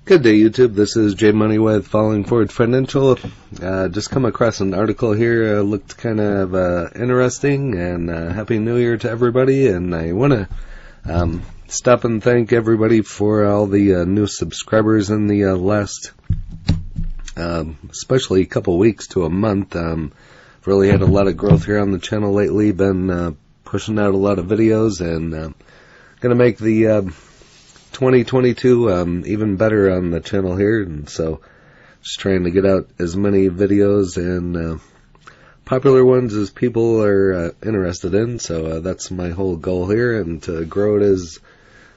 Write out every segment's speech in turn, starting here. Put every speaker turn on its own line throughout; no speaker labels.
Good day, YouTube. This is J Money with Falling Forward Financial. Just come across an article here, looked kind of interesting, and Happy New Year to everybody. And I want to stop and thank everybody for all the new subscribers in the last, especially a couple weeks to a month. Really had a lot of growth here on the channel lately. Been pushing out a lot of videos, and going to make the 2022 even better on the channel here, and so just trying to get out as many videos and popular ones as people are interested in. So that's my whole goal here, and to grow it as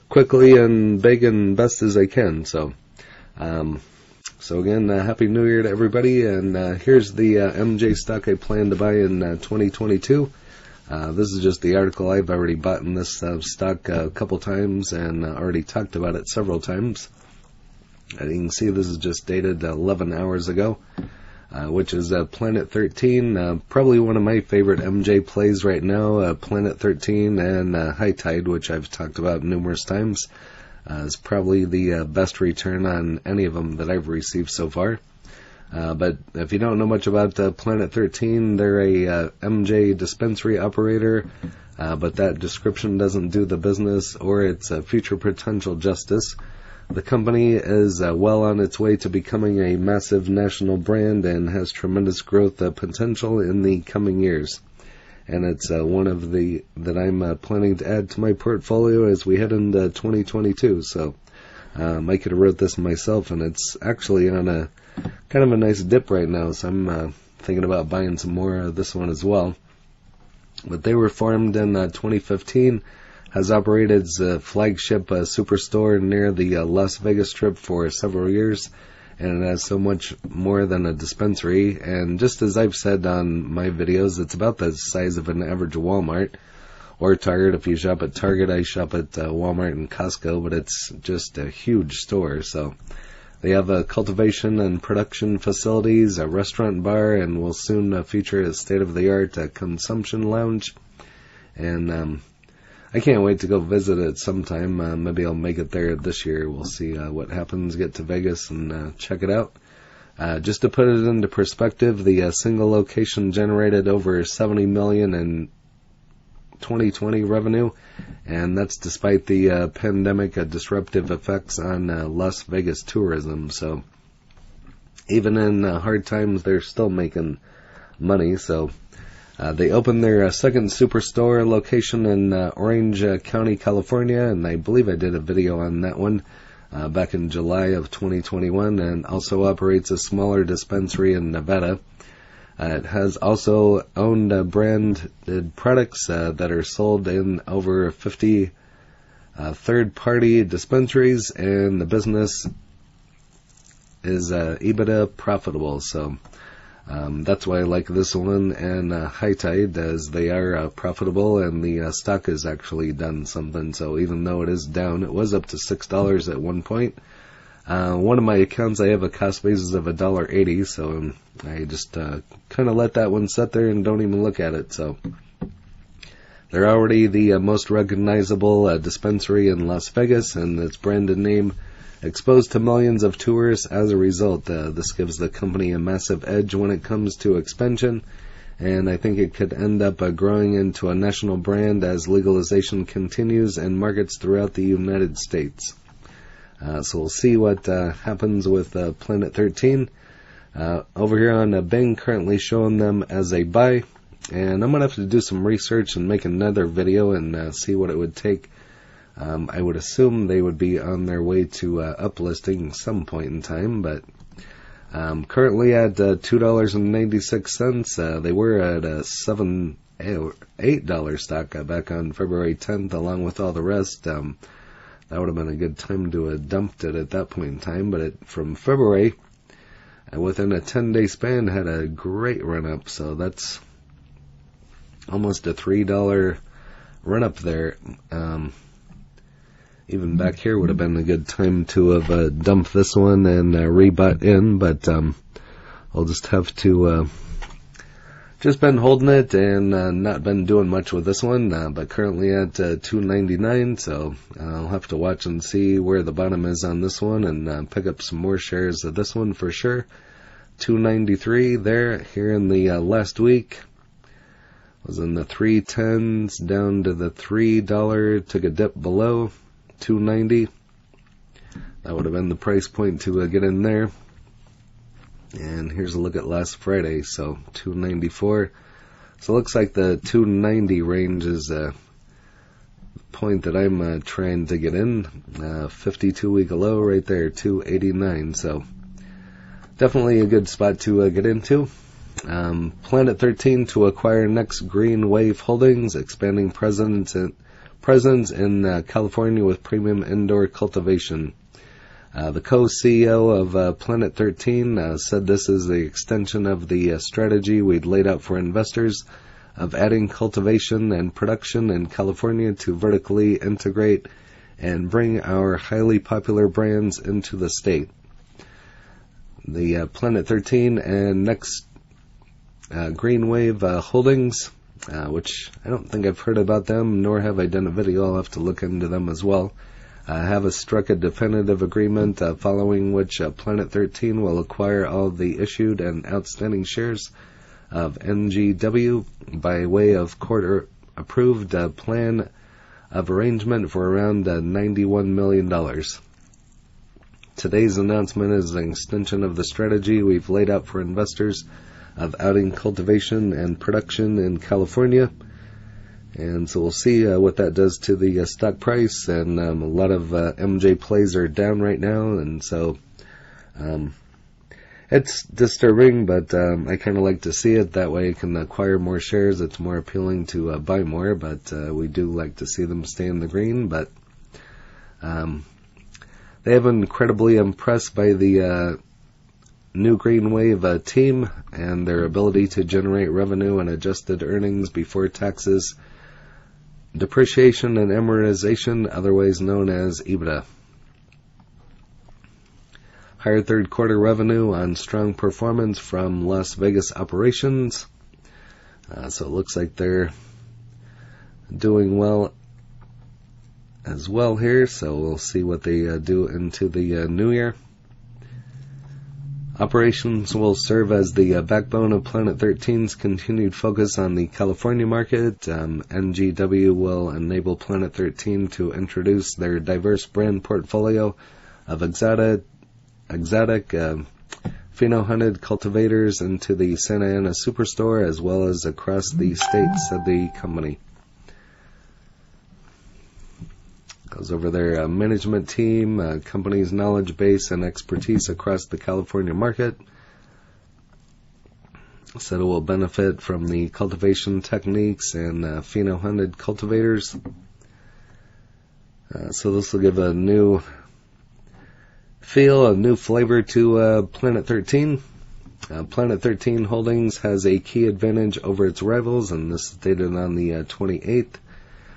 quickly and big and best as I can. So again, Happy New Year to everybody, and here's the MJ stock I plan to buy in 2022. This is just the article. I've already bought in this stock a couple times and already talked about it several times. You can see this is just dated 11 hours ago, which is Planet 13. Probably one of my favorite MJ plays right now, Planet 13 and High Tide, which I've talked about numerous times. Is probably the best return on any of them that I've received so far. But if you don't know much about Planet 13, they're a MJ dispensary operator, but that description doesn't do the business or its future potential justice. The company is well on its way to becoming a massive national brand and has tremendous growth potential in the coming years. And it's one of the that I'm planning to add to my portfolio as we head into 2022. So I could have wrote this myself, and it's actually on a kind of a nice dip right now, so I'm thinking about buying some more of this one as well. But they were formed in 2015, has operated as a flagship superstore near the Las Vegas Strip for several years, and it has so much more than a dispensary. And just as I've said on my videos, it's about the size of an average Walmart or Target. If you shop at Target, I shop at Walmart and Costco, but it's just a huge store. So they have cultivation and production facilities, a restaurant bar, and will soon feature a state-of-the-art consumption lounge. And I can't wait to go visit it sometime. Maybe I'll make it there this year. We'll see what happens. Get to Vegas and check it out. Just to put it into perspective, the single location generated over $70 million in 2020 revenue, and that's despite the pandemic disruptive effects on Las Vegas tourism. So even in hard times, they're still making money. So they opened their second superstore location in Orange County, California, and I believe I did a video on that one back in July of 2021, and also operates a smaller dispensary in Nevada. It has also owned branded products that are sold in over 50 third-party dispensaries, and the business is EBITDA profitable. So that's why I like this one and High Tide, as they are profitable, and the stock has actually done something. So even though it is down, it was up to $6 at one point. One of my accounts, I have a cost basis of $1.80, so I just kind of let that one sit there and don't even look at it. So they're already the most recognizable dispensary in Las Vegas, and its branded name exposed to millions of tourists as a result. This gives the company a massive edge when it comes to expansion, and I think it could end up growing into a national brand as legalization continues in markets throughout the United States. So we'll see what happens with Planet 13. Over here on Bing, currently showing them as a buy. And I'm going to have to do some research and make another video and see what it would take. I would assume they would be on their way to uplisting some point in time. But currently at $2.96. They were at a $8 stock back on February 10th, along with all the rest. That would have been a good time to have dumped it at that point in time, but from February, within a 10-day span, had a great run-up, so that's almost a $3 run-up there. Even back here would have been a good time to have dumped this one and rebought in, but I'll just have to just been holding it and not been doing much with this one, but currently at $2.99, so I'll have to watch and see where the bottom is on this one and pick up some more shares of this one for sure. $2.93 there here in the last week. Was in the 3.10s down to the $3, took a dip below $2.90. That would have been the price point to get in there. And here's a look at last Friday, so $2.94. So it looks like the $2.90 range is a point that I'm trying to get in. 52-week low right there, $2.89. So definitely a good spot to get into. Planet 13 to acquire Next Green Wave Holdings, expanding presence in California with premium indoor cultivation. The co-CEO of Planet 13 said this is the extension of the strategy we'd laid out for investors of adding cultivation and production in California to vertically integrate and bring our highly popular brands into the state. The Planet 13 and Next Green Wave Holdings, which I don't think I've heard about them, nor have I done a video. I'll have to look into them as well. Have struck a definitive agreement following which Planet 13 will acquire all the issued and outstanding shares of NGW by way of court-approved plan of arrangement for around $91 million. Today's announcement is an extension of the strategy we've laid out for investors of outing cultivation and production in California. And so we'll see what that does to the stock price, and a lot of MJ plays are down right now, and so it's disturbing, but I kind of like to see it. That way I can acquire more shares. It's more appealing to buy more, but we do like to see them stay in the green. But they have been incredibly impressed by the new Green Wave team and their ability to generate revenue and adjusted earnings before taxes, depreciation and amortization, otherwise known as EBITDA. Higher third quarter revenue on strong performance from Las Vegas operations. So it looks like they're doing well as well here. So we'll see what they do into the new year. Operations will serve as the backbone of Planet 13's continued focus on the California market. NGW will enable Planet 13 to introduce their diverse brand portfolio of exotic pheno-hunted cultivators into the Santa Ana Superstore as well as across the states of the company. Goes over their management team, company's knowledge base and expertise across the California market. Said it will benefit from the cultivation techniques and pheno-hunted cultivators. So this will give a new feel, a new flavor to Planet 13. Planet 13 Holdings has a key advantage over its rivals, and this is dated on the 28th.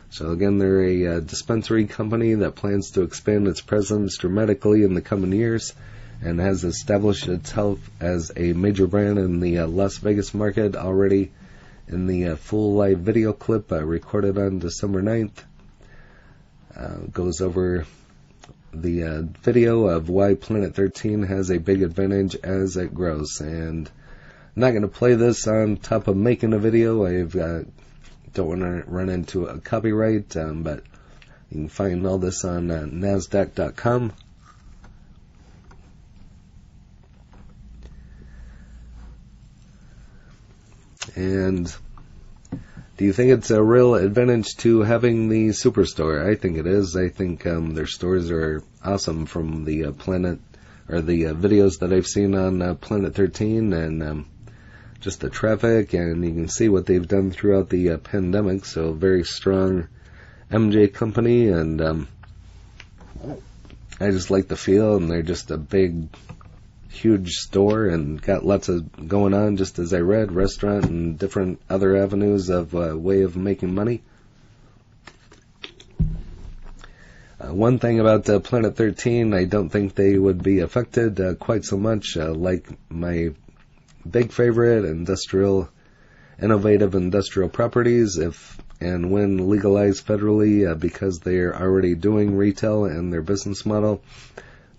So again, they're a dispensary company that plans to expand its presence dramatically in the coming years and has established itself as a major brand in the Las Vegas market already in the full live video clip recorded on December 9th. Goes over the video of why Planet 13 has a big advantage as it grows. And I'm not going to play this on top of making a video. I've don't want to run into a copyright, but you can find all this on NASDAQ.com. And do you think it's a real advantage to having the Superstore? I think it is. I think their stores are awesome from the Planet, or the videos that I've seen on Planet 13, and just the traffic, and you can see what they've done throughout the pandemic. So very strong MJ company, and I just like the feel, and they're just a big, huge store and got lots of going on, just as I read, restaurant and different other avenues of way of making money. One thing about Planet 13, I don't think they would be affected quite so much like my big favorite, industrial innovative industrial properties, if and when legalized federally, because they are already doing retail, and their business model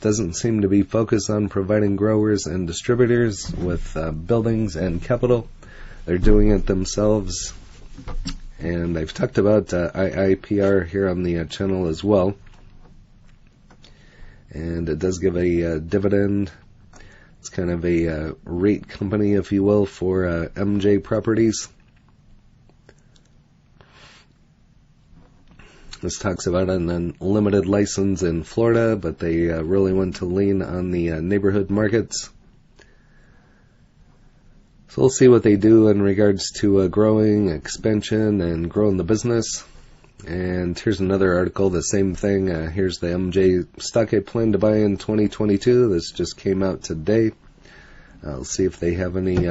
doesn't seem to be focused on providing growers and distributors with buildings and capital. They're doing it themselves. And I've talked about IIPR here on the channel as well. And it does give a dividend. It's kind of a REIT company, if you will, for MJ Properties. This talks about an unlimited license in Florida, but they really want to lean on the neighborhood markets. So we'll see what they do in regards to growing, expansion, and growing the business. And here's another article, the same thing. Here's the MJ stock I plan to buy in 2022. This just came out today. I'll see if they have any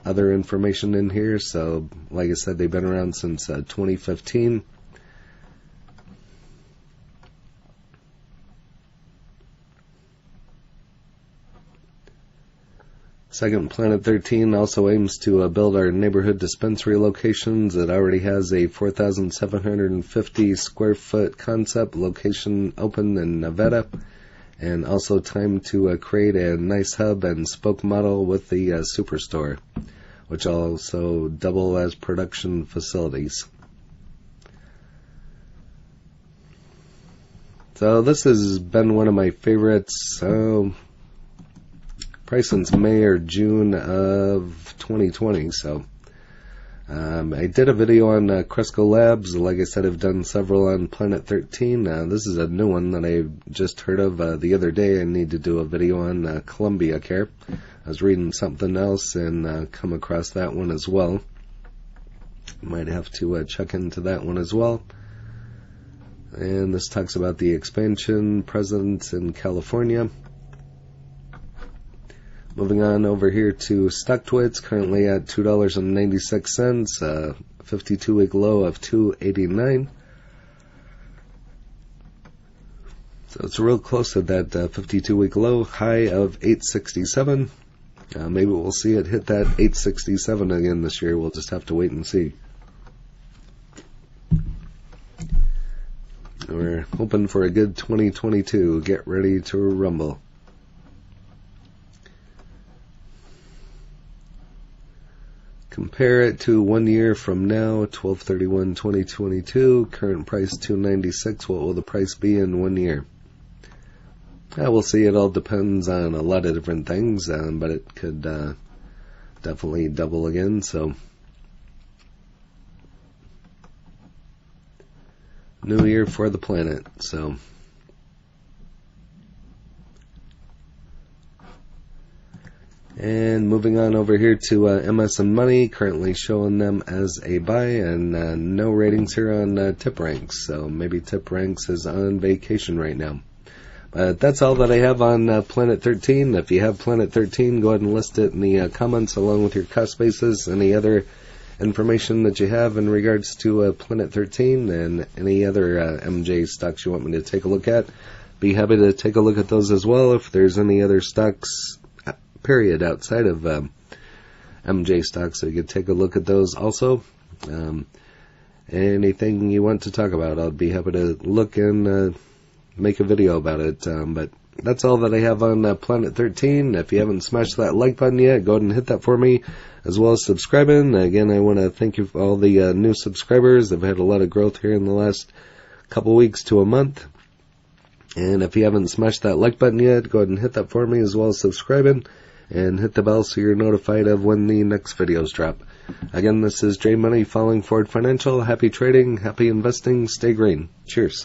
other information in here. So, like I said, they've been around since 2015. Second, Planet 13 also aims to build our neighborhood dispensary locations. It already has a 4,750 square foot concept location open in Nevada, and also time to create a nice hub and spoke model with the superstore, which also double as production facilities. So this has been one of my favorites. Probably since May or June of 2020. So I did a video on Cresco Labs. Like I said, I've done several on Planet 13. This is a new one that I just heard of the other day. I need to do a video on Columbia Care. I was reading something else and come across that one as well. Might have to check into that one as well. And this talks about the expansion presence in California. Moving on over here to StockTwits, currently at $2.96, 52-week low of $2.89. So it's real close to that 52-week low, high of $8.67. Maybe we'll see it hit that $8.67 again this year. We'll just have to wait and see. We're hoping for a good 2022. Get ready to rumble. Compare it to 1 year from now, 12/31/2022. Current price $2.96. What will the price be in 1 year? We'll see. It all depends on a lot of different things, but it could definitely double again. So, new year for the planet. So. And moving on over here to MS and Money, currently showing them as a buy, and no ratings here on Tip Ranks. So maybe Tip Ranks is on vacation right now. But that's all that I have on Planet 13. If you have Planet 13, go ahead and list it in the comments along with your cost basis, any other information that you have in regards to Planet 13, and any other MJ stocks you want me to take a look at. Be happy to take a look at those as well. If there's any other stocks period outside of MJ stocks, so you could take a look at those also. Anything you want to talk about, I'll be happy to look and make a video about it. But that's all that I have on Planet 13. If you haven't smashed that like button yet, go ahead and hit that for me, as well as subscribing. Again, I want to thank you for all the new subscribers. I've had a lot of growth here in the last couple weeks to a month. And if you haven't smashed that like button yet, go ahead and hit that for me, as well as subscribing. And hit the bell so you're notified of when the next videos drop. Again, this is J Money, Falling Forward Financial. Happy trading, happy investing, stay green. Cheers.